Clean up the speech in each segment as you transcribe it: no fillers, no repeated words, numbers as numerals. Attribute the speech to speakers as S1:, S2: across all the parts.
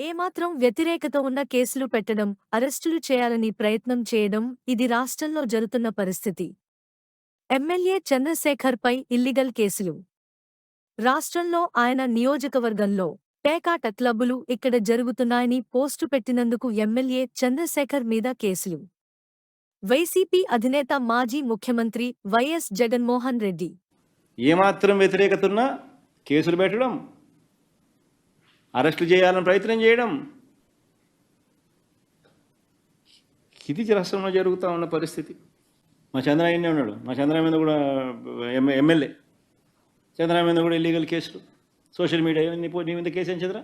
S1: ఏమాత్రం వ్యతిరేకత ఉన్న కేసులు పెట్టడం, అరెస్టులు చేయాలని ప్రయత్నం చేయడం ఇది రాష్ట్రంలో జరుగుతున్న పరిస్థితి. ఎమ్మెల్యే చంద్రశేఖర్పై ఇల్లీగల్ కేసులు. రాష్ట్రంలో ఆయన నియోజకవర్గంలో పేకాట క్లబ్బులు ఇక్కడ జరుగుతున్నాయని పోస్టు పెట్టినందుకు ఎమ్మెల్యే చంద్రశేఖర్ మీద కేసులు. వైసీపీ అధినేత మాజీ ముఖ్యమంత్రి వైఎస్ జగన్మోహన్ రెడ్డి
S2: ఏమాత్రం వ్యతిరేకత ఉన్నా కేసులు పెట్టడం, అరెస్టులు చేయాలని ప్రయత్నం చేయడం, ఇది రాష్ట్రంలో జరుగుతూ ఉన్న పరిస్థితి. మా చంద్రయ్యనే ఉన్నాడు, మా చంద్రయ్య మీద కూడా ఎమ్మెల్యే చంద్రయ్య మీద కూడా ఇల్లీగల్ కేసులు, సోషల్ మీడియా నీ మీద కేసు ఏం చంద్ర?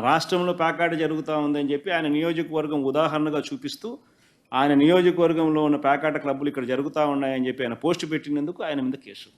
S2: రాష్ట్రంలో ప్యాకాట్ జరుగుతూ ఉందని చెప్పి ఆయన నియోజకవర్గం ఉదాహరణగా చూపిస్తూ ఆయన నియోజకవర్గంలో ఉన్న ప్యాకాట క్లబ్బులు ఇక్కడ జరుగుతూ ఉన్నాయని చెప్పి ఆయన పోస్టు పెట్టినందుకు ఆయన మీద కేసు.